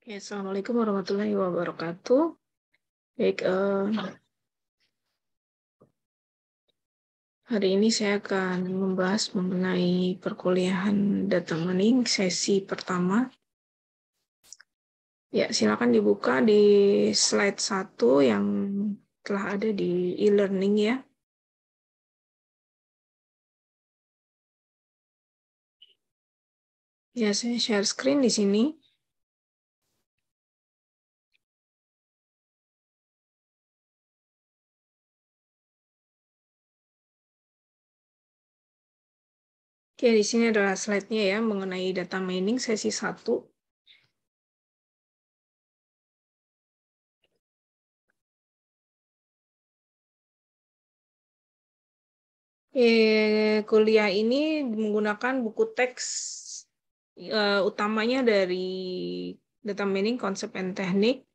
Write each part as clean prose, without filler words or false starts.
Ya, Assalamualaikum warahmatullahi wabarakatuh. Baik, hari ini saya akan membahas mengenai perkuliahan data mining sesi pertama. Ya, silakan dibuka di slide 1 yang telah ada di e-learning ya. Ya, saya share screen di sini. Oke, di sini adalah slide-nya ya mengenai data mining sesi 1. Kuliah ini menggunakan buku teks utamanya dari Data Mining Konsep and Teknik.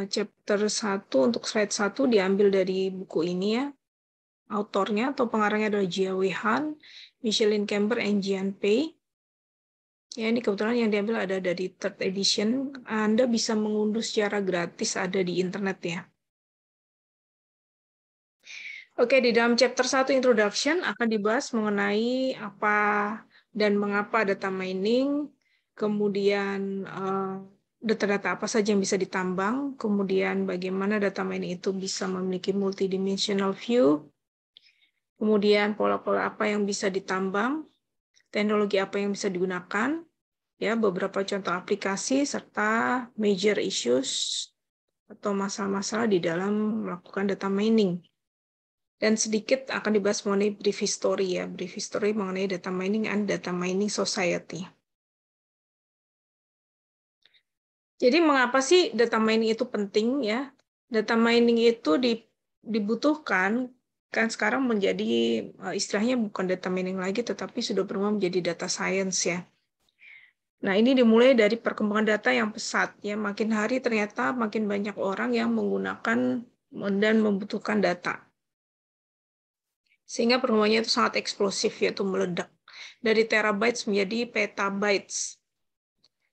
Chapter 1 untuk slide 1 diambil dari buku ini ya. Autornya atau pengarangnya adalah Jia Wei Han, Micheline Camber, and Jian Pei. Ya, ini kebetulan yang diambil ada dari third edition. Anda bisa mengunduh secara gratis, ada di internet ya. Oke, di dalam chapter 1 Introduction akan dibahas mengenai apa dan mengapa data mining, kemudian data-data apa saja yang bisa ditambang, kemudian bagaimana data mining itu bisa memiliki multidimensional view, kemudian pola-pola apa yang bisa ditambang, teknologi apa yang bisa digunakan, ya beberapa contoh aplikasi serta major issues atau masalah-masalah di dalam melakukan data mining. Dan sedikit akan dibahas mengenai brief history ya, brief history mengenai data mining and data mining society. Jadi mengapa sih data mining itu penting ya? Data mining itu dibutuhkan kan sekarang menjadi istilahnya bukan data mining lagi tetapi sudah berubah menjadi data science ya. Nah, ini dimulai dari perkembangan data yang pesat ya. Makin hari ternyata makin banyak orang yang menggunakan dan membutuhkan data. Sehingga perkembangannya itu sangat eksplosif, yaitu meledak dari terabytes menjadi petabytes.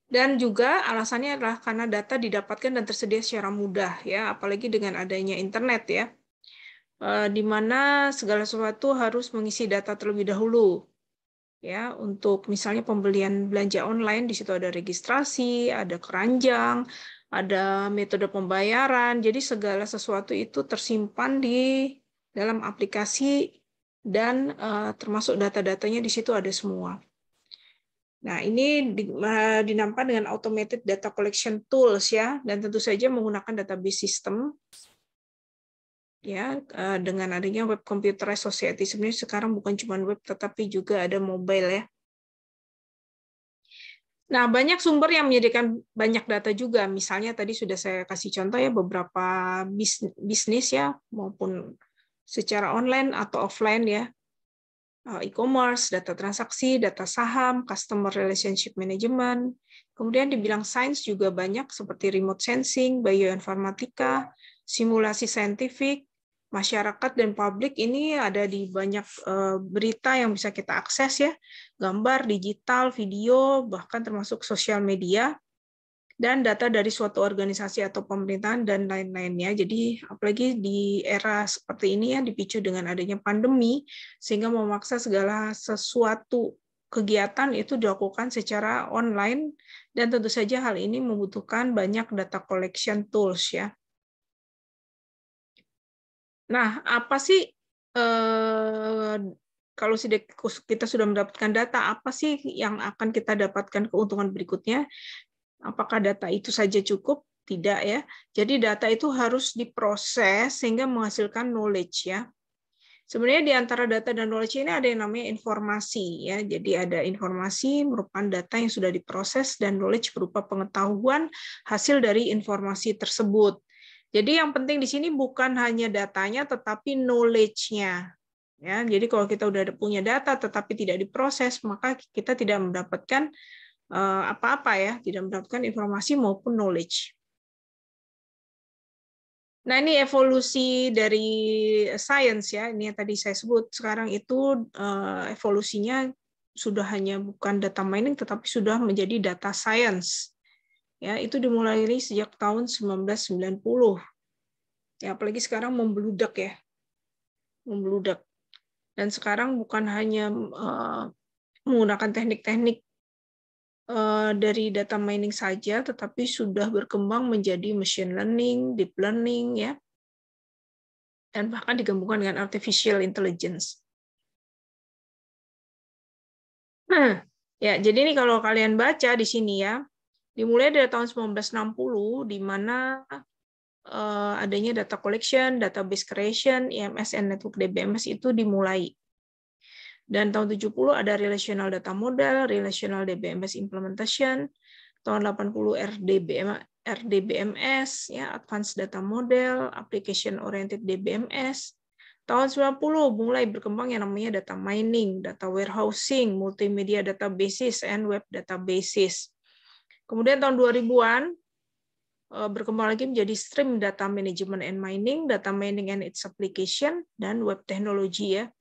Dan juga alasannya adalah karena data didapatkan dan tersedia secara mudah, ya, apalagi dengan adanya internet, ya, di mana segala sesuatu harus mengisi data terlebih dahulu, ya, untuk misalnya pembelian belanja online di situ ada registrasi, ada keranjang, ada metode pembayaran, jadi segala sesuatu itu tersimpan di dalam aplikasi dan termasuk data-datanya di situ ada semua. Nah, ini dinamakan dengan automated data collection tools ya, dan tentu saja menggunakan database system. Ya, dengan adanya web computer society sebenarnya sekarang bukan cuma web tetapi juga ada mobile ya. Nah, banyak sumber yang menyediakan banyak data juga. Misalnya tadi sudah saya kasih contoh ya beberapa bisnis ya maupun secara online atau offline ya. E-commerce, data transaksi, data saham, customer relationship management. Kemudian dibilang sains juga banyak seperti remote sensing, bioinformatika, simulasi saintifik, masyarakat dan publik ini ada di banyak berita yang bisa kita akses ya, gambar, digital, video, bahkan termasuk sosial media, dan data dari suatu organisasi atau pemerintahan dan lain-lainnya. Jadi apalagi di era seperti ini ya dipicu dengan adanya pandemi sehingga memaksa segala sesuatu kegiatan itu dilakukan secara online dan tentu saja hal ini membutuhkan banyak data collection tools ya. Nah, apa sih kalau kita sudah mendapatkan data, apa sih yang akan kita dapatkan keuntungan berikutnya? Apakah data itu saja cukup? Tidak ya. Jadi data itu harus diproses sehingga menghasilkan knowledge ya. Sebenarnya di antara data dan knowledge ini ada yang namanya informasi ya. Jadi ada informasi merupakan data yang sudah diproses dan knowledge berupa pengetahuan hasil dari informasi tersebut. Jadi yang penting di sini bukan hanya datanya tetapi knowledge-nya. Ya, jadi kalau kita udah punya data tetapi tidak diproses, maka kita tidak mendapatkan apa-apa ya, tidak mendapatkan informasi maupun knowledge. Nah, ini evolusi dari science ya, ini yang tadi saya sebut. Sekarang itu evolusinya sudah hanya bukan data mining, tetapi sudah menjadi data science. Ya, itu dimulai sejak tahun 1990. Ya, apalagi sekarang membludak ya. Membludak. Dan sekarang bukan hanya menggunakan teknik-teknik dari data mining saja, tetapi sudah berkembang menjadi machine learning, deep learning, ya, dan bahkan digabungkan dengan artificial intelligence. Nah, ya, jadi ini kalau kalian baca di sini ya, dimulai dari tahun 1960, di mana adanya data collection, database creation, EMS, and network DBMS itu dimulai. Dan tahun 70 ada relational data model, relational DBMS implementation, tahun 80 RDBMS, ya, advanced data model, application oriented DBMS. Tahun 90 mulai berkembang yang namanya data mining, data warehousing, multimedia databases, and web databases. Kemudian tahun 2000-an berkembang lagi menjadi stream data management and mining, data mining and its application, dan web technology, ya.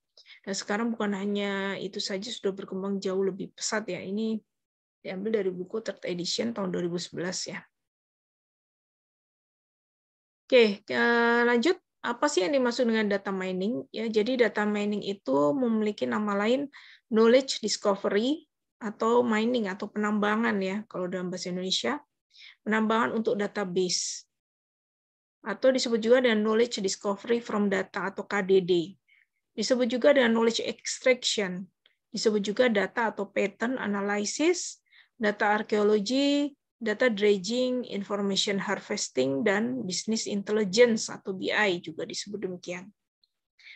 Dan sekarang bukan hanya itu saja, sudah berkembang jauh lebih pesat ya. Ini diambil dari buku third edition tahun 2011 ya. Oke, lanjut. Apa sih yang dimaksud dengan data mining? Ya, jadi data mining itu memiliki nama lain knowledge discovery atau mining atau penambangan ya kalau dalam bahasa Indonesia. Penambangan untuk database. Atau disebut juga dengan knowledge discovery from data atau KDD. Disebut juga dengan knowledge extraction. Disebut juga data atau pattern analysis, data arkeologi, data dredging, information harvesting, dan business intelligence atau BI juga disebut demikian.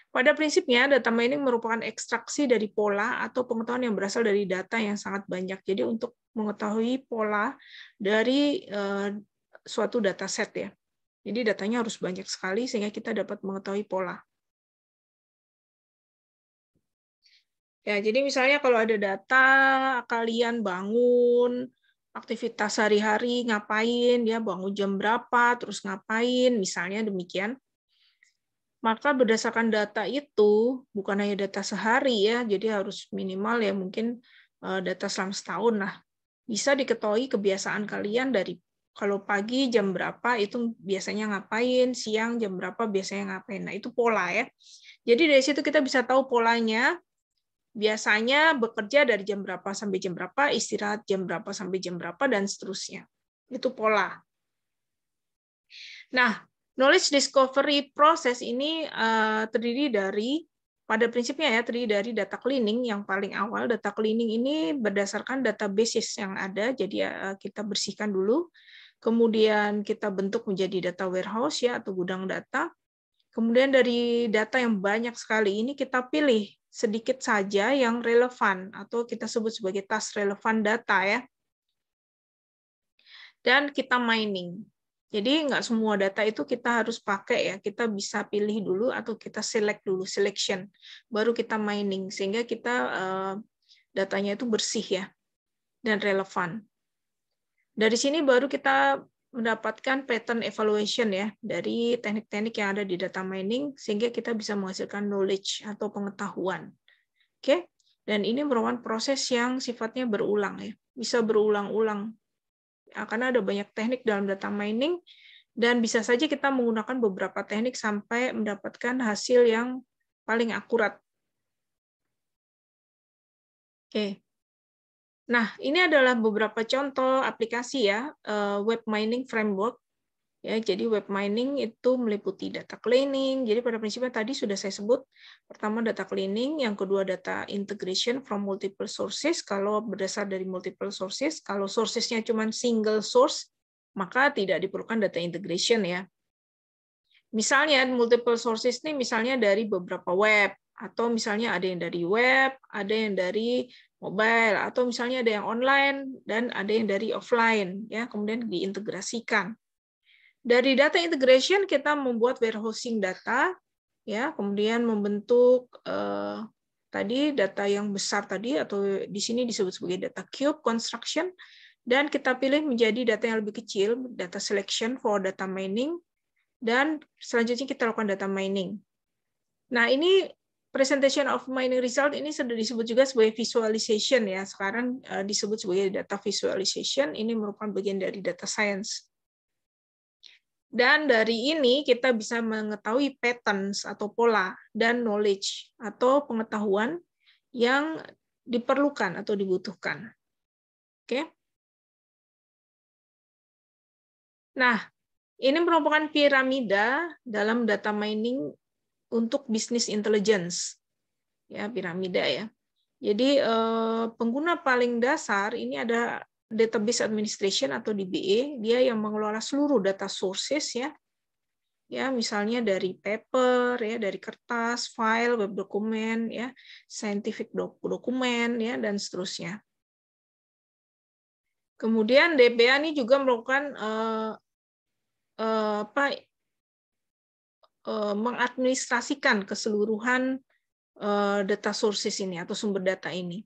Pada prinsipnya, data mining merupakan ekstraksi dari pola atau pengetahuan yang berasal dari data yang sangat banyak. Jadi untuk mengetahui pola dari suatu dataset ya. Jadi datanya harus banyak sekali sehingga kita dapat mengetahui pola. Ya, jadi misalnya kalau ada data kalian bangun, aktivitas sehari-hari ngapain, ya bangun jam berapa, terus ngapain, misalnya demikian. Maka berdasarkan data itu, bukan hanya data sehari ya, jadi harus minimal ya mungkin data selama setahun lah. Bisa diketahui kebiasaan kalian dari kalau pagi jam berapa itu biasanya ngapain, siang jam berapa biasanya ngapain. Nah, itu pola ya. Jadi dari situ kita bisa tahu polanya. Biasanya bekerja dari jam berapa sampai jam berapa, istirahat jam berapa sampai jam berapa, dan seterusnya. Itu pola. Nah, knowledge discovery process ini terdiri dari, pada prinsipnya ya, terdiri dari data cleaning yang paling awal. Data cleaning ini berdasarkan databases yang ada, jadi kita bersihkan dulu. Kemudian kita bentuk menjadi data warehouse ya, atau gudang data. Kemudian dari data yang banyak sekali ini kita pilih sedikit saja yang relevan atau kita sebut sebagai task relevan data ya. Dan kita mining. Jadi nggak semua data itu kita harus pakai ya. Kita bisa pilih dulu atau kita select dulu, selection. Baru kita mining sehingga kita datanya itu bersih ya dan relevan. Dari sini baru kita mendapatkan pattern evaluation ya dari teknik-teknik yang ada di data mining sehingga kita bisa menghasilkan knowledge atau pengetahuan. Oke, dan ini merupakan proses yang sifatnya berulang ya, bisa berulang-ulang. Karena ada banyak teknik dalam data mining dan bisa saja kita menggunakan beberapa teknik sampai mendapatkan hasil yang paling akurat. Oke. Nah, ini adalah beberapa contoh aplikasi ya, web mining framework. Ya, jadi web mining itu meliputi data cleaning. Jadi pada prinsipnya tadi sudah saya sebut, pertama data cleaning, yang kedua data integration from multiple sources. Kalau berdasar dari multiple sources, kalau sourcesnya cuma single source, maka tidak diperlukan data integration ya. Misalnya multiple sources ini misalnya dari beberapa web, atau misalnya ada yang dari web, ada yang dari mobile, atau misalnya ada yang online dan ada yang dari offline ya, kemudian diintegrasikan. Dari data integration kita membuat warehousing data ya, kemudian membentuk tadi data yang besar tadi atau di sini disebut sebagai data cube construction, dan kita pilih menjadi data yang lebih kecil, data selection for data mining, dan selanjutnya kita lakukan data mining. Nah, ini presentation of mining result ini sudah disebut juga sebagai visualization ya. Sekarang disebut sebagai data visualization. Ini merupakan bagian dari data science. Dan dari ini kita bisa mengetahui patterns atau pola dan knowledge atau pengetahuan yang diperlukan atau dibutuhkan. Oke. Nah, ini merupakan piramida dalam data mining untuk business intelligence. Ya, piramida ya. Jadi pengguna paling dasar ini ada database administration atau DBA, dia yang mengelola seluruh data sources ya. Ya, misalnya dari paper ya, dari kertas, file, web dokumen ya, scientific dokumen ya dan seterusnya. Kemudian DBA ini juga melakukan mengadministrasikan keseluruhan data sources ini atau sumber data ini.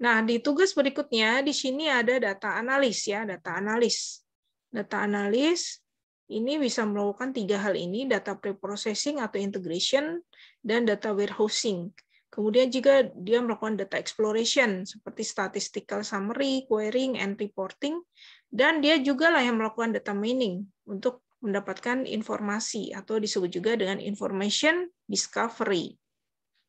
Nah, di tugas berikutnya di sini ada data analis ya, data analis. Data analis ini bisa melakukan 3 hal ini, data preprocessing atau integration dan data warehousing. Kemudian juga dia melakukan data exploration seperti statistical summary, querying, and reporting. Dan dia juga lah yang melakukan data mining untuk mendapatkan informasi atau disebut juga dengan information discovery.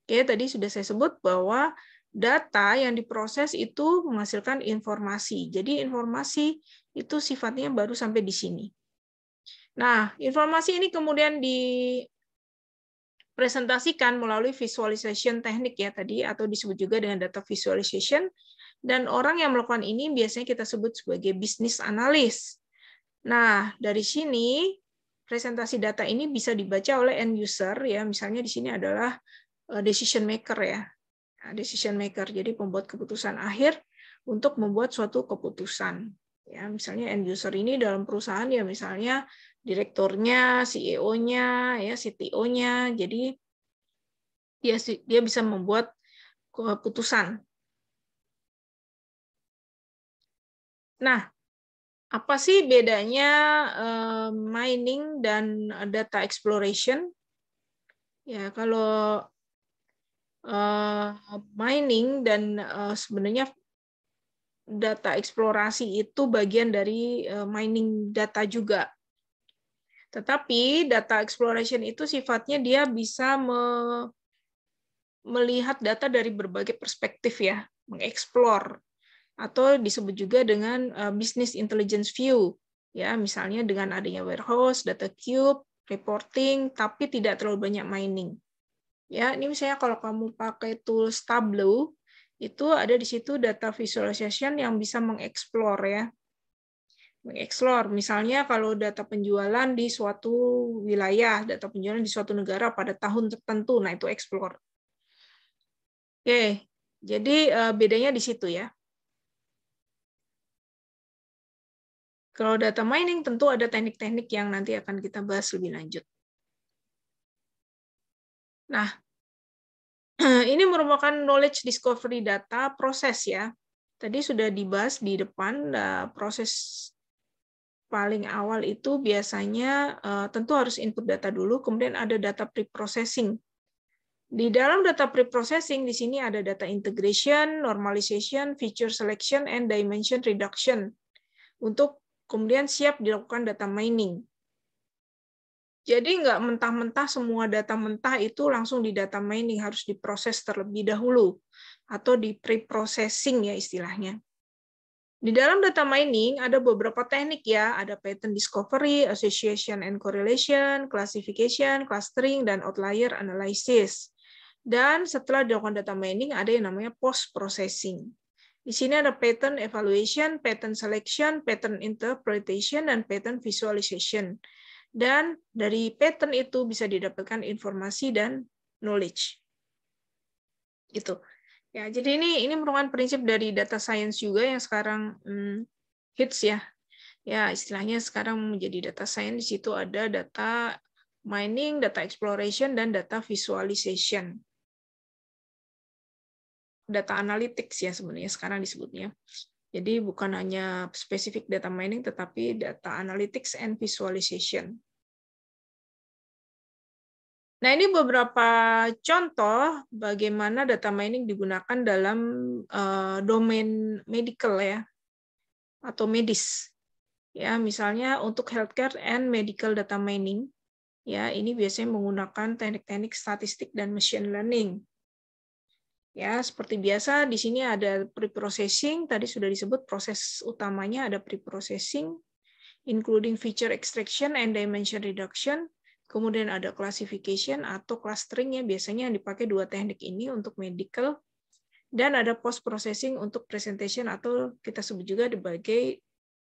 Oke, tadi sudah saya sebut bahwa data yang diproses itu menghasilkan informasi. Jadi informasi itu sifatnya baru sampai di sini. Nah, informasi ini kemudian dipresentasikan melalui visualization teknik ya tadi, atau disebut juga dengan data visualization. Dan orang yang melakukan ini biasanya kita sebut sebagai business analyst. Nah, dari sini presentasi data ini bisa dibaca oleh end user ya. Misalnya di sini adalah decision maker ya. Decision maker, jadi pembuat keputusan akhir untuk membuat suatu keputusan. Ya, misalnya end user ini dalam perusahaan ya misalnya direkturnya, CEO-nya, ya CTO-nya. Jadi dia bisa membuat keputusan. Nah, apa sih bedanya mining dan data exploration? Ya, kalau mining dan sebenarnya data eksplorasi itu bagian dari mining data juga. Tetapi data exploration itu sifatnya dia bisa melihat data dari berbagai perspektif ya, mengeksplor. Atau disebut juga dengan business intelligence view, ya misalnya dengan adanya warehouse, data cube, reporting, tapi tidak terlalu banyak mining. Ya, ini misalnya kalau kamu pakai tools Tableau, itu ada di situ data visualization yang bisa mengeksplor ya. Mengeksplor, misalnya kalau data penjualan di suatu wilayah, data penjualan di suatu negara pada tahun tertentu, nah itu explore. Oke, jadi bedanya di situ ya. Kalau data mining tentu ada teknik-teknik yang nanti akan kita bahas lebih lanjut. Nah, ini merupakan knowledge discovery data proses ya. Tadi sudah dibahas di depan, proses paling awal itu biasanya tentu harus input data dulu, kemudian ada data pre-processing. Di dalam data pre-processing, di sini ada data integration, normalization, feature selection, and dimension reduction. Untuk kemudian siap dilakukan data mining. Jadi nggak mentah-mentah semua data mentah itu langsung di data mining, harus diproses terlebih dahulu atau di pre-processing ya istilahnya. Di dalam data mining ada beberapa teknik ya, ada pattern discovery, association and correlation, classification, clustering, dan outlier analysis. Dan setelah dilakukan data mining ada yang namanya post-processing. Di sini ada pattern evaluation, pattern selection, pattern interpretation, dan pattern visualization. Dan dari pattern itu bisa didapatkan informasi dan knowledge. Gitu. Ya, jadi ini merupakan prinsip dari data science juga yang sekarang hits ya. Ya, istilahnya sekarang menjadi data science, di situ ada data mining, data exploration, dan data visualization. Data analytics ya sebenarnya sekarang disebutnya. Jadi bukan hanya spesifik data mining, tetapi data analytics and visualization. Nah, ini beberapa contoh bagaimana data mining digunakan dalam domain medical ya, atau medis. Ya, misalnya untuk healthcare and medical data mining, ya ini biasanya menggunakan teknik-teknik statistik dan machine learning. Ya, seperti biasa di sini ada pre-processing, tadi sudah disebut proses utamanya ada pre-processing, including feature extraction and dimension reduction. Kemudian ada classification atau clustering, ya biasanya yang dipakai dua teknik ini untuk medical, dan ada post processing untuk presentation atau kita sebut juga sebagai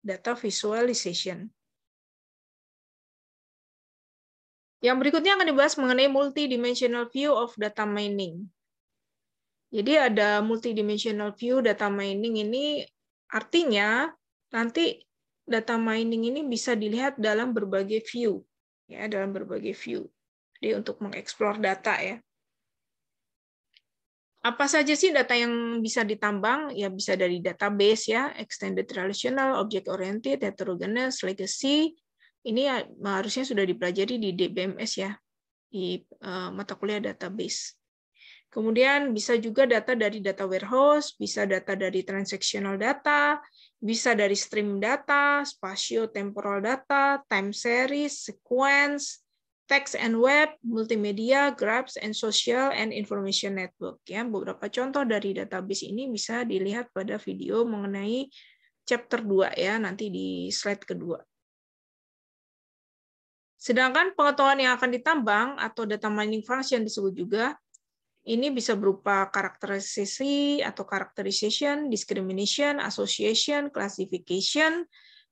data visualization. Yang berikutnya akan dibahas mengenai multidimensional view of data mining. Jadi ada multidimensional view data mining ini artinya nanti data mining ini bisa dilihat dalam berbagai view, ya dalam berbagai view. Jadi untuk mengeksplor data ya. Apa saja sih data yang bisa ditambang? Ya bisa dari database ya, extended relational, object oriented, heterogeneous, legacy. Ini harusnya sudah dipelajari di DBMS ya, di mata kuliah database. Kemudian bisa juga data dari data warehouse, bisa data dari transactional data, bisa dari stream data, spatio-temporal data, time series, sequence, text and web, multimedia, graphs, and social and information network. Ya, beberapa contoh dari database ini bisa dilihat pada video mengenai chapter 2 ya, nanti di slide kedua. Sedangkan pengetahuan yang akan ditambang atau data mining function disebut juga, ini bisa berupa karakterisasi atau characterization, discrimination, association, classification,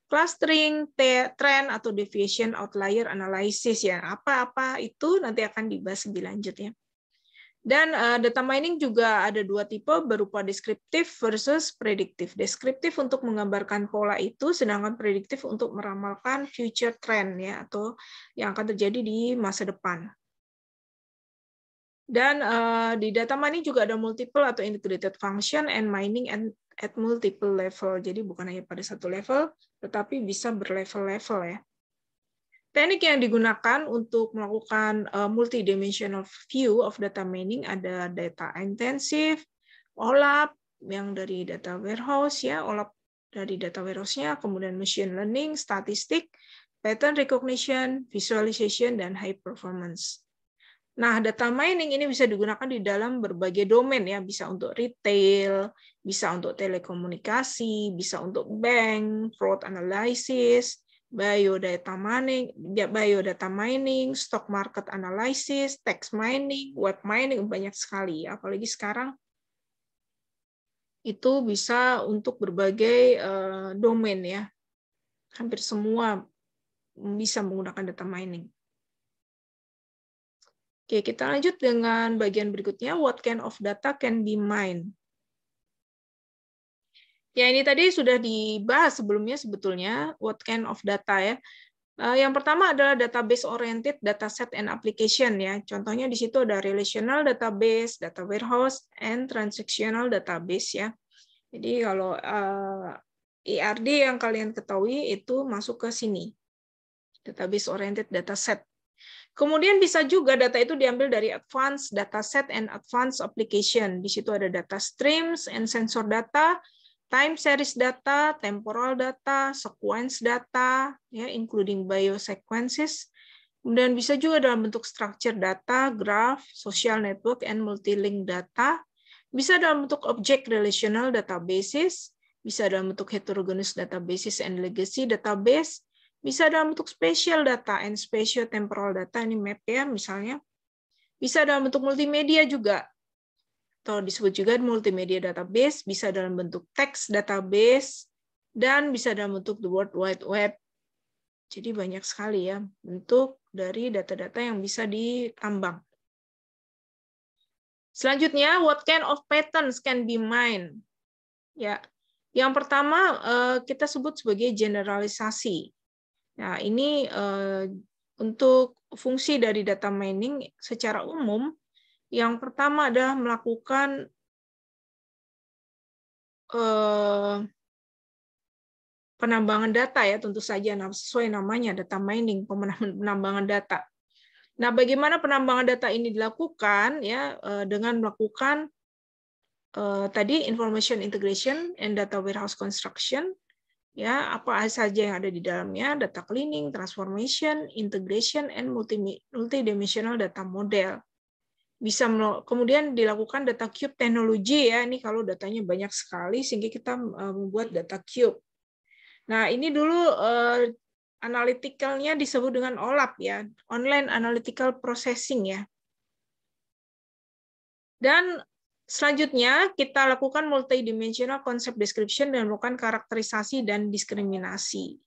clustering, trend atau deviation, outlier analysis ya. Apa-apa itu nanti akan dibahas lebih lanjut ya. Dan data mining juga ada dua tipe berupa deskriptif versus prediktif. Deskriptif untuk menggambarkan pola itu, sedangkan prediktif untuk meramalkan future trend ya atau yang akan terjadi di masa depan. Dan di data mining juga ada multiple atau integrated function and mining at multiple level. Jadi bukan hanya pada satu level, tetapi bisa berlevel-level ya. Teknik yang digunakan untuk melakukan multidimensional view of data mining ada data intensive, OLAP yang dari data warehouse ya, OLAP dari data warehouse-nya, kemudian machine learning, statistik, pattern recognition, visualization, dan high performance. Nah, data mining ini bisa digunakan di dalam berbagai domain ya, bisa untuk retail, bisa untuk telekomunikasi, bisa untuk bank, fraud analysis, biodata mining, stock market analysis, text mining, web mining, banyak sekali. Apalagi sekarang itu bisa untuk berbagai domain ya. Hampir semua bisa menggunakan data mining. Oke, kita lanjut dengan bagian berikutnya. What kind of data can be mined? Ya, ini tadi sudah dibahas sebelumnya sebetulnya, what kind of data ya. Yang pertama adalah database oriented dataset and application ya. Contohnya di situ ada relational database, data warehouse, and transactional database ya. Jadi kalau ERD yang kalian ketahui itu masuk ke sini. Database oriented dataset. Kemudian bisa juga data itu diambil dari advanced dataset and advanced application. Di situ ada data streams and sensor data, time series data, temporal data, sequence data, ya, including biosequences. Kemudian bisa juga dalam bentuk structure data, graph, social network, and multilink data. Bisa dalam bentuk object relational databases, bisa dalam bentuk heterogeneous databases and legacy database, bisa dalam bentuk spatial data and spatial temporal data, ini map ya misalnya. Bisa dalam bentuk multimedia juga, atau disebut juga multimedia database, bisa dalam bentuk text database, dan bisa dalam bentuk the World Wide Web. Jadi banyak sekali ya bentuk dari data-data yang bisa ditambang. Selanjutnya, what kind of patterns can be mined? Ya, yang pertama kita sebut sebagai generalisasi. Nah, ini untuk fungsi dari data mining secara umum, yang pertama adalah melakukan penambangan data ya, tentu saja sesuai namanya data mining, penambangan data. Nah, bagaimana penambangan data ini dilakukan ya dengan melakukan tadi information integration and data warehouse construction, ya apa saja yang ada di dalamnya, data cleaning, transformation, integration, and multidimensional data model. Bisa kemudian dilakukan data cube teknologi ya, ini kalau datanya banyak sekali sehingga kita membuat data cube. Nah, ini dulu analytical-nya disebut dengan OLAP ya, online analytical processing ya. Dan selanjutnya kita lakukan multidimensional concept description dan melakukan karakterisasi dan diskriminasi.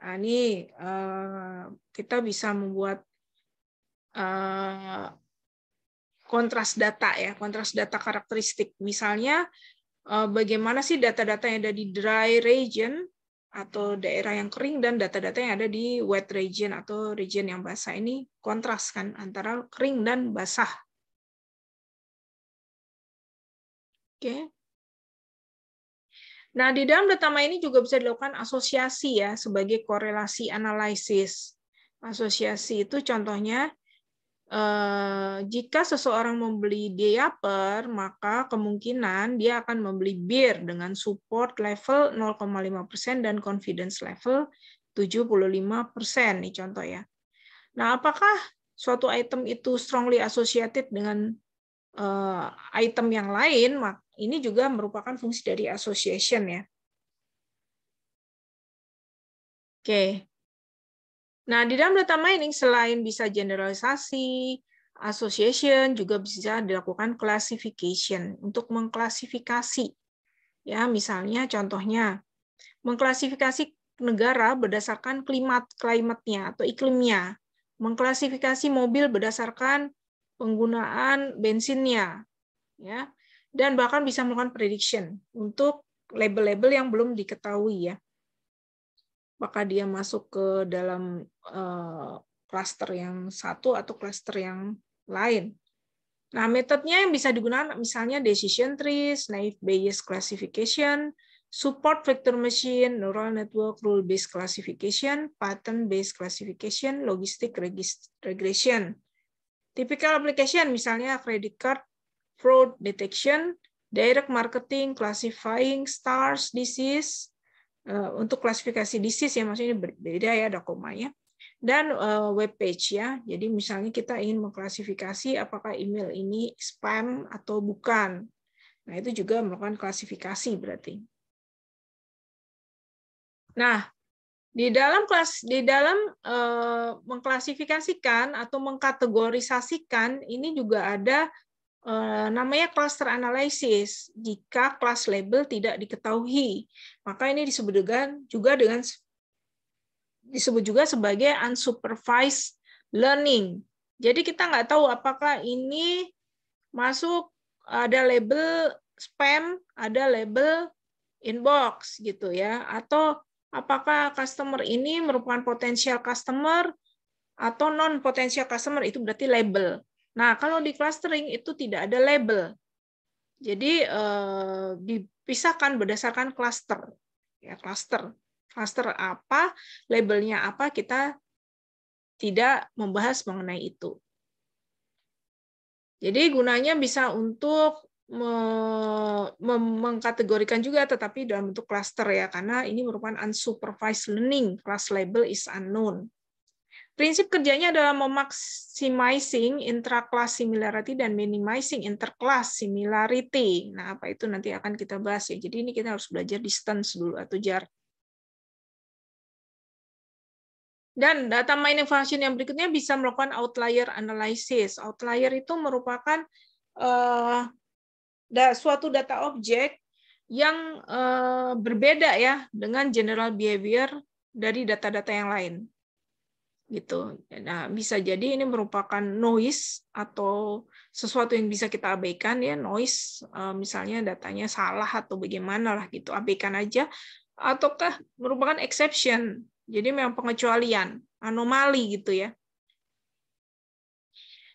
Nah, ini kita bisa membuat kontras data ya, kontras data karakteristik. Misalnya bagaimana sih data-data yang ada di dry region atau daerah yang kering dan data-data yang ada di wet region atau region yang basah. Ini kontras kan antara kering dan basah. Oke. Nah, di dalam data mining juga bisa dilakukan asosiasi ya sebagai korelasi analisis. Asosiasi itu contohnya jika seseorang membeli diaper, maka kemungkinan dia akan membeli bir dengan support level 0,5% dan confidence level 75%. Nih contoh ya. Nah, apakah suatu item itu strongly associated dengan item yang lain? Ini juga merupakan fungsi dari association ya. Oke. Nah, di dalam data mining selain bisa generalisasi, association juga bisa dilakukan classification untuk mengklasifikasi. Ya, misalnya contohnya mengklasifikasi negara berdasarkan klimatnya atau iklimnya, mengklasifikasi mobil berdasarkan penggunaan bensinnya, ya, dan bahkan bisa melakukan prediction untuk label-label yang belum diketahui ya. Apakah dia masuk ke dalam klaster yang satu atau klaster yang lain. Nah, metodenya yang bisa digunakan misalnya decision trees, naive Bayes classification, support vector machine, neural network rule-based classification, pattern-based classification, logistic regression. Typical application misalnya credit card fraud detection, direct marketing, classifying stars disease, untuk klasifikasi disease ya, maksudnya berbeda ya, ada komanya, dan web page ya. Jadi misalnya kita ingin mengklasifikasi apakah email ini spam atau bukan. Nah, itu juga melakukan klasifikasi berarti. Nah, di dalam mengklasifikasikan atau mengkategorisasikan ini juga ada namanya cluster analysis. Jika kelas label tidak diketahui, maka ini disebut juga sebagai unsupervised learning. Jadi kita nggak tahu apakah ini masuk ada label spam, ada label inbox gitu ya, atau apakah customer ini merupakan potensial customer atau non potensial customer, itu berarti label. Nah, kalau di clustering itu tidak ada label. Jadi dipisahkan berdasarkan cluster. Ya, cluster. Cluster apa, labelnya apa, kita tidak membahas mengenai itu. Jadi gunanya bisa untuk mengkategorikan juga, tetapi dalam bentuk cluster ya, karena ini merupakan unsupervised learning. Class label is unknown. Prinsip kerjanya adalah memaksimizing intra-class similarity dan minimizing inter-class similarity. Nah, apa itu nanti akan kita bahas ya. Jadi ini kita harus belajar distance dulu atau jarak. Dan data mining function yang berikutnya bisa melakukan outlier analysis. Outlier itu merupakan suatu data objek yang berbeda ya dengan general behavior dari data-data yang lain. Gitu. Nah, bisa jadi ini merupakan noise atau sesuatu yang bisa kita abaikan ya, noise misalnya datanya salah atau bagaimana lah gitu, abaikan aja, ataukah merupakan exception. Jadi memang pengecualian, anomali gitu ya.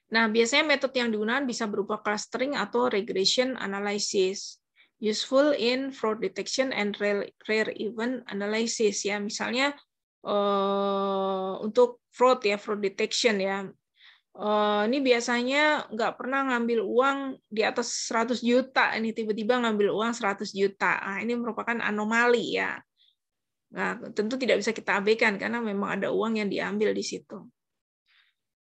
Nah, biasanya metode yang digunakan bisa berupa clustering atau regression analysis. Useful in fraud detection and rare event analysis ya. Misalnya untuk fraud ya, fraud detection ya. Ini biasanya nggak pernah ngambil uang di atas 100 juta, ini tiba-tiba ngambil uang 100 juta. Nah, ini merupakan anomali ya. Nah, tentu tidak bisa kita abaikan karena memang ada uang yang diambil di situ.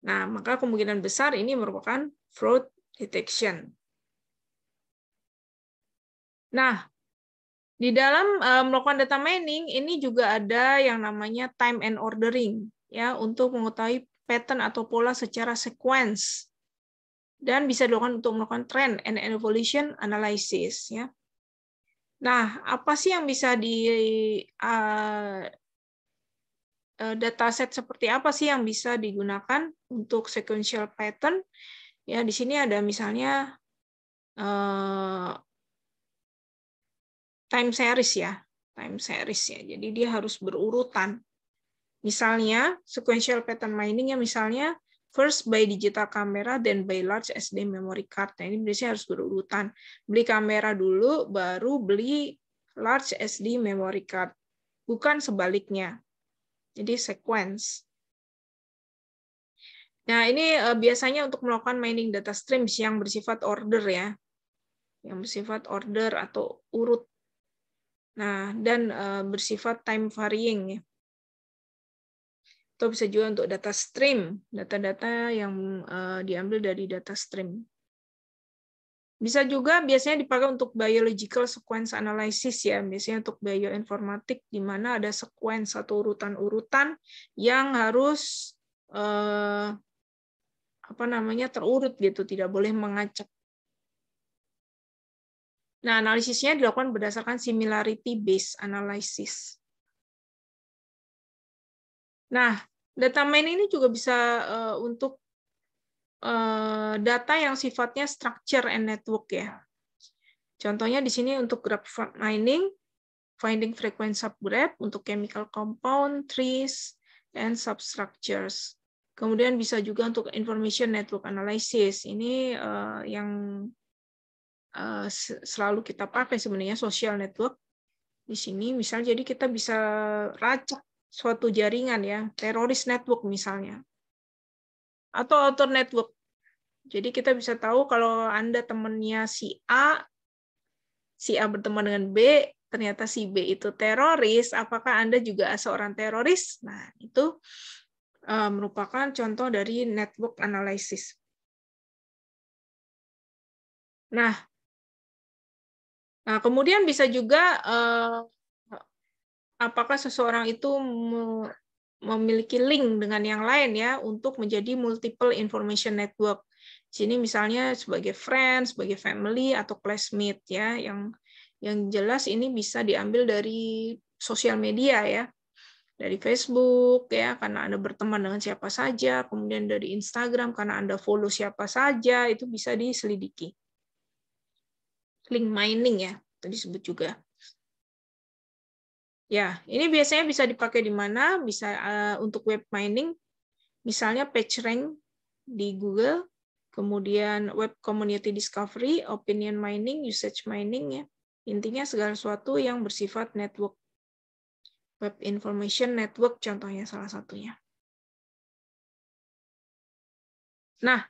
Nah, maka kemungkinan besar ini merupakan fraud detection. Nah, di dalam melakukan data mining ini juga ada yang namanya time and ordering ya, untuk mengetahui pattern atau pola secara sequence, dan bisa dilakukan untuk melakukan trend and evolution analysis ya. Nah, apa sih yang bisa di dataset seperti apa sih yang bisa digunakan untuk sequential pattern? Ya, di sini ada misalnya time series ya, time series ya. Jadi dia harus berurutan. Misalnya sequential pattern mining ya, misalnya first by digital camera, then by large SD memory card. Nah, ini biasanya harus berurutan. Beli kamera dulu, baru beli large SD memory card. Bukan sebaliknya. Jadi sequence. Nah, ini biasanya untuk melakukan mining data streams yang bersifat order ya. Yang bersifat order atau urut. Nah, dan bersifat time varying ya. Atau bisa juga untuk data stream, data-data yang diambil dari data stream. Bisa juga biasanya dipakai untuk biological sequence analysis ya, biasanya untuk bioinformatik di mana ada sequence atau urutan-urutan yang harus terurut gitu, tidak boleh mengacak. Nah, analisisnya dilakukan berdasarkan similarity based analysis. Nah, data mining ini juga bisa untuk data yang sifatnya structure and network ya. Contohnya di sini untuk graph mining, finding frequent subgraph untuk chemical compound, trees, and substructures. Kemudian bisa juga untuk information network analysis. Ini yang selalu kita pakai sebenarnya, social network. Di sini misalnya jadi kita bisa racak suatu jaringan ya, teroris network misalnya. Atau outer network. Jadi kita bisa tahu kalau Anda temannya si A berteman dengan B, ternyata si B itu teroris, apakah Anda juga seorang teroris? Nah, itu merupakan contoh dari network analysis. Nah, kemudian bisa juga apakah seseorang itu memiliki link dengan yang lain ya untuk menjadi multiple information network. Sini misalnya sebagai friends, sebagai family atau classmate ya, yang jelas ini bisa diambil dari sosial media ya. Dari Facebook ya karena Anda berteman dengan siapa saja, kemudian dari Instagram karena Anda follow siapa saja, itu bisa diselidiki. Link mining ya, itu disebut juga. Ya, ini biasanya bisa dipakai di mana? Bisa untuk web mining, misalnya PageRank di Google, kemudian web community discovery, opinion mining, usage mining ya. Intinya segala sesuatu yang bersifat network. Web information network contohnya salah satunya. Nah,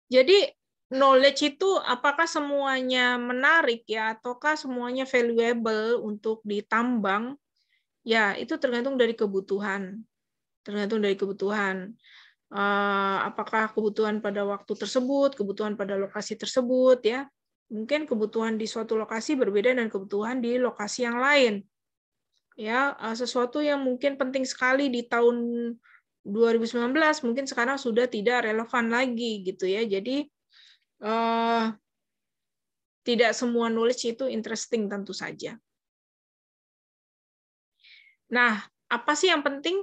jadi knowledge itu apakah semuanya menarik ya, ataukah semuanya valuable untuk ditambang? Ya, itu tergantung dari kebutuhan. Tergantung dari kebutuhan. Apakah kebutuhan pada waktu tersebut, kebutuhan pada lokasi tersebut ya. Mungkin kebutuhan di suatu lokasi berbeda dengan kebutuhan di lokasi yang lain. Ya, sesuatu yang mungkin penting sekali di tahun 2019 mungkin sekarang sudah tidak relevan lagi gitu ya. Jadi tidak semua knowledge itu interesting tentu saja. Nah, apa sih yang penting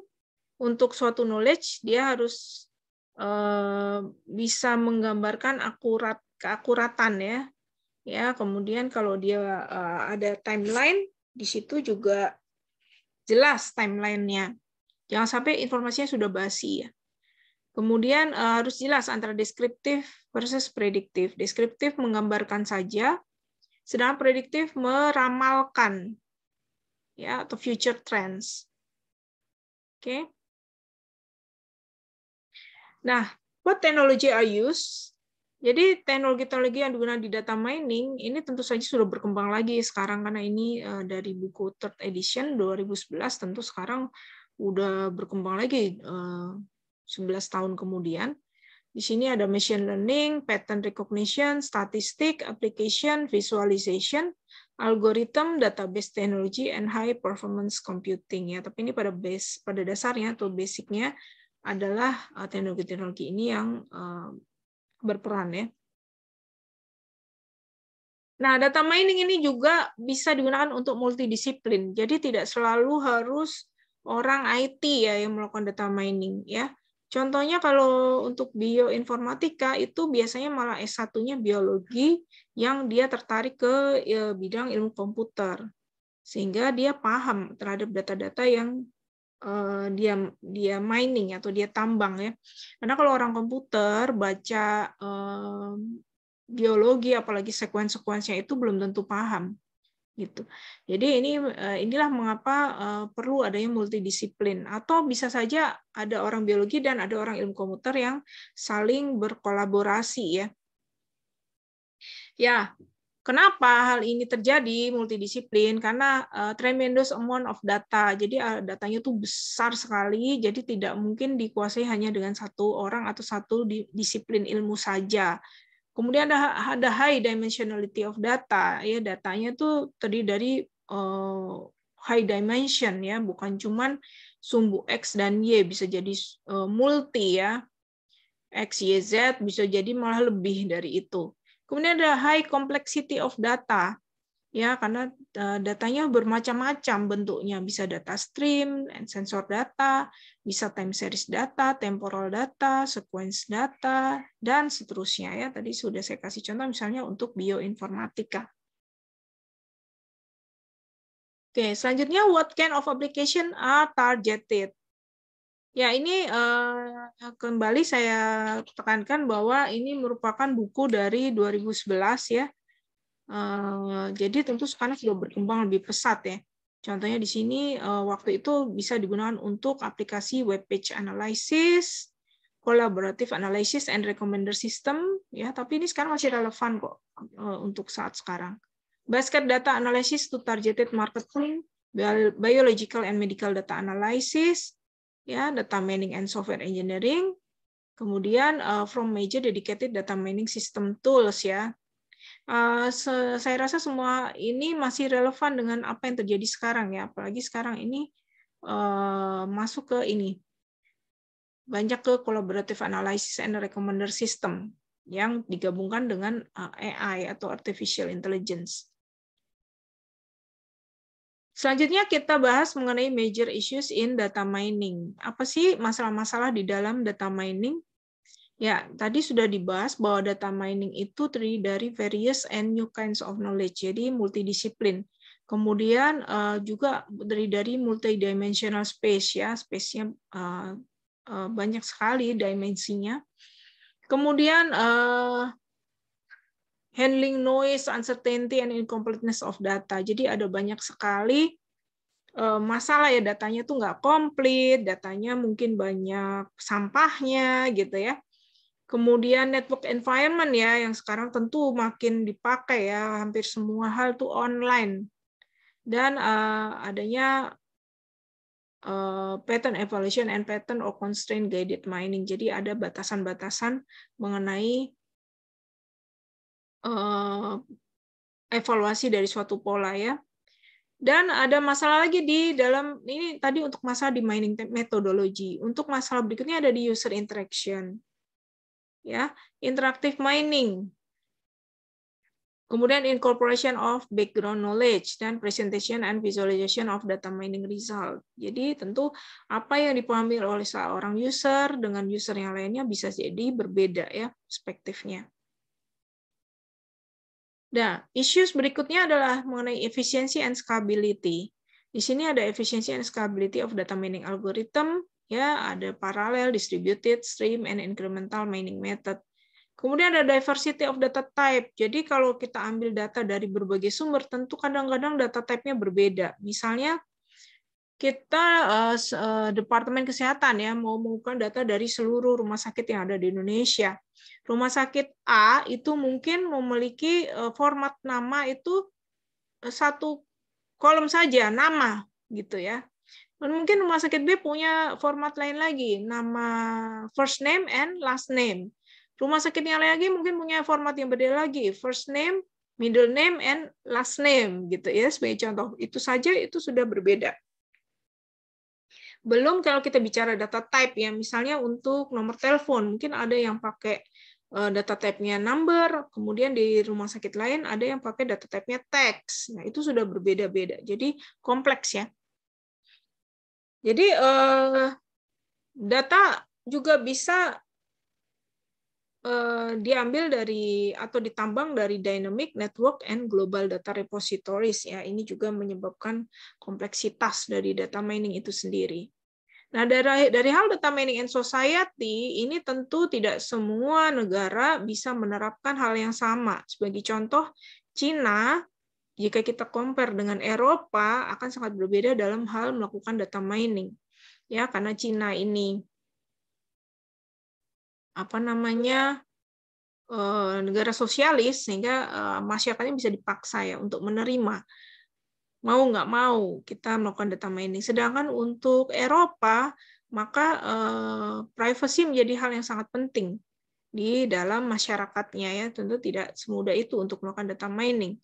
untuk suatu knowledge? Dia harus bisa menggambarkan keakuratan ya. Ya, kemudian kalau dia ada timeline, di situ juga jelas timeline-nya. Jangan sampai informasinya sudah basi ya. Kemudian harus jelas antara deskriptif versus prediktif. Deskriptif menggambarkan saja, sedangkan prediktif meramalkan. ya, atau future trends. Oke. Nah, what technology are used? Jadi teknologi-teknologi yang digunakan di data mining ini tentu saja sudah berkembang lagi sekarang, karena ini dari buku third edition 2011, tentu sekarang udah berkembang lagi 11 tahun kemudian. Di sini ada machine learning, pattern recognition, statistik, application, visualization, algorithm, database technology, and high performance computing. Ya, tapi ini pada dasarnya atau basicnya adalah teknologi-teknologi ini yang berperan, ya. Nah, data mining ini juga bisa digunakan untuk multidisiplin. Jadi tidak selalu harus orang IT ya yang melakukan data mining, ya. Contohnya kalau untuk bioinformatika itu biasanya malah S1-nya biologi yang dia tertarik ke bidang ilmu komputer. Sehingga dia paham terhadap data-data yang dia mining atau dia tambang, ya. Karena kalau orang komputer baca biologi apalagi sekuens-sekuensnya itu belum tentu paham gitu. Jadi inilah mengapa perlu adanya multidisiplin, atau bisa saja ada orang biologi dan ada orang ilmu komputer yang saling berkolaborasi, ya. Ya, kenapa hal ini terjadi multidisiplin? Karena tremendous amount of data. Jadi datanya tuh besar sekali, jadi tidak mungkin dikuasai hanya dengan satu orang atau satu disiplin ilmu saja. Kemudian ada high dimensionality of data, ya, datanya tuh terdiri dari high dimension, ya, bukan cuman sumbu X dan Y, bisa jadi multi, ya, X, Y, Z, bisa jadi malah lebih dari itu. Kemudian ada high complexity of data, ya, karena datanya bermacam-macam bentuknya, bisa data stream, and sensor data, bisa time series data, temporal data, sequence data, dan seterusnya, ya. Tadi sudah saya kasih contoh misalnya untuk bioinformatika. Oke, selanjutnya what kind of application are targeted? Ya, ini kembali saya tekankan bahwa ini merupakan buku dari 2011, ya. Jadi tentu sekarang sudah berkembang lebih pesat, ya. Contohnya di sini waktu itu bisa digunakan untuk aplikasi web page analysis, collaborative analysis and recommender system, ya. Tapi ini sekarang masih relevan kok untuk saat sekarang. Basket data analysis to targeted marketing, biological and medical data analysis, ya, data mining and software engineering. Kemudian from major dedicated data mining system tools, ya. Saya rasa semua ini masih relevan dengan apa yang terjadi sekarang, ya, apalagi sekarang ini masuk ke ini banyak ke collaborative analysis and recommender system yang digabungkan dengan AI atau artificial intelligence. Selanjutnya kita bahas mengenai major issues in data mining. Apa sih masalah-masalah di dalam data mining? Ya, tadi sudah dibahas bahwa data mining itu terdiri dari various and new kinds of knowledge, jadi multidisiplin. Kemudian juga terdiri dari multidimensional space, ya, space-nya banyak sekali dimensinya. Kemudian handling noise, uncertainty, and incompleteness of data. Jadi ada banyak sekali masalah, ya, datanya tuh nggak komplit, datanya mungkin banyak sampahnya gitu, ya. Kemudian network environment, ya, yang sekarang tentu makin dipakai, ya, hampir semua hal tuh online. Dan adanya pattern evaluation and pattern or constraint guided mining. Jadi ada batasan-batasan mengenai evaluasi dari suatu pola, ya. Dan ada masalah lagi di dalam ini tadi untuk masalah di mining methodology. Untuk masalah berikutnya ada di user interaction, ya, interactive mining. Kemudian incorporation of background knowledge dan presentation and visualization of data mining result. Jadi tentu apa yang dipahami oleh seorang user dengan user yang lainnya bisa jadi berbeda, ya, perspektifnya. Nah, issues berikutnya adalah mengenai efficiency and scalability. Di sini ada efficiency and scalability of data mining algorithm, ya, ada parallel, distributed, stream, and incremental mining method. Kemudian ada diversity of data type. Jadi kalau kita ambil data dari berbagai sumber, tentu kadang-kadang data type-nya berbeda. Misalnya kita Departemen Kesehatan ya mau mengumpulkan data dari seluruh rumah sakit yang ada di Indonesia. Rumah sakit A itu mungkin memiliki format nama itu satu kolom saja, nama gitu ya. Dan mungkin rumah sakit B punya format lain lagi, nama first name and last name. Rumah sakit yang lain lagi mungkin punya format yang berbeda lagi, first name, middle name, and last name gitu ya. Sebagai contoh, itu saja itu sudah berbeda. Belum kalau kita bicara data type ya, misalnya untuk nomor telepon, mungkin ada yang pakai data type-nya number, kemudian di rumah sakit lain ada yang pakai data type-nya text. Nah, itu sudah berbeda-beda. Jadi kompleks ya. Jadi data juga bisa diambil dari atau ditambang dari dynamic network and global data repositories ya. Ini juga menyebabkan kompleksitas dari data mining itu sendiri. Nah, dari hal data mining and society ini tentu tidak semua negara bisa menerapkan hal yang sama. Sebagai contoh, Cina jika kita compare dengan Eropa akan sangat berbeda dalam hal melakukan data mining. Ya, karena Cina ini negara sosialis sehingga masyarakatnya bisa dipaksa ya untuk menerima mau nggak mau kita melakukan data mining. Sedangkan untuk Eropa maka privacy menjadi hal yang sangat penting di dalam masyarakatnya ya, tentu tidak semudah itu untuk melakukan data mining.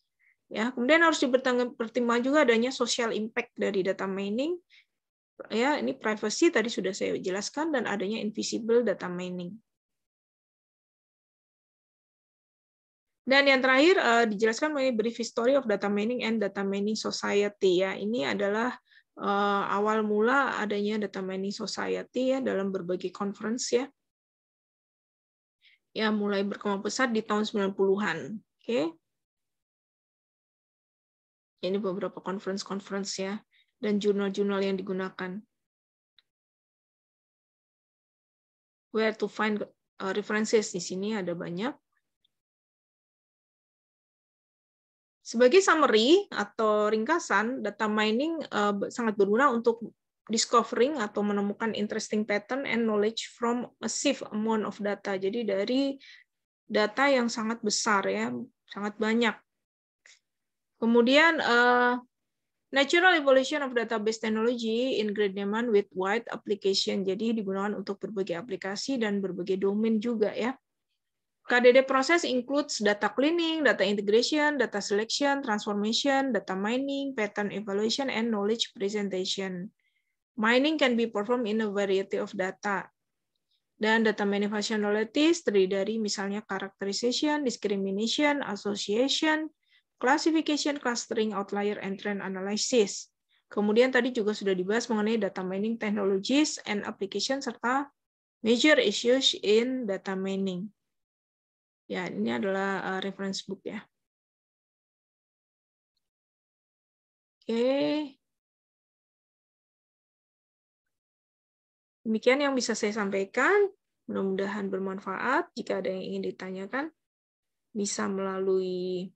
Ya, kemudian harus dipertimbangkan juga adanya social impact dari data mining. Ya, ini privacy tadi sudah saya jelaskan dan adanya invisible data mining. Dan yang terakhir dijelaskan mengenai brief history of data mining and data mining society ya. Ini adalah awal mula adanya data mining society ya dalam berbagai conference ya. Ya mulai berkembang pesat di tahun 90-an. Oke. Ini beberapa conference ya dan jurnal-jurnal yang digunakan. Where to find references di sini ada banyak. Sebagai summary atau ringkasan, data mining sangat berguna untuk discovering atau menemukan interesting pattern and knowledge from a massive amount of data. Jadi dari data yang sangat besar ya, sangat banyak. Kemudian natural evolution of database technology in great demand with wide application. Jadi digunakan untuk berbagai aplikasi dan berbagai domain juga ya. KDD process includes data cleaning, data integration, data selection, transformation, data mining, pattern evaluation, and knowledge presentation. Mining can be performed in a variety of data. Dan data mining functionalities terdiri dari misalnya characterization, discrimination, association, classification, clustering, outlier, and trend analysis. Kemudian tadi juga sudah dibahas mengenai data mining technologies and application serta major issues in data mining. Ya, ini adalah reference book ya. Oke. Demikian yang bisa saya sampaikan. Mudah-mudahan bermanfaat. Jika ada yang ingin ditanyakan, bisa melalui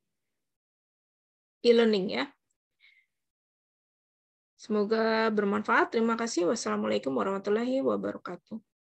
e-learning ya. Semoga bermanfaat. Terima kasih. Wassalamualaikum warahmatullahi wabarakatuh.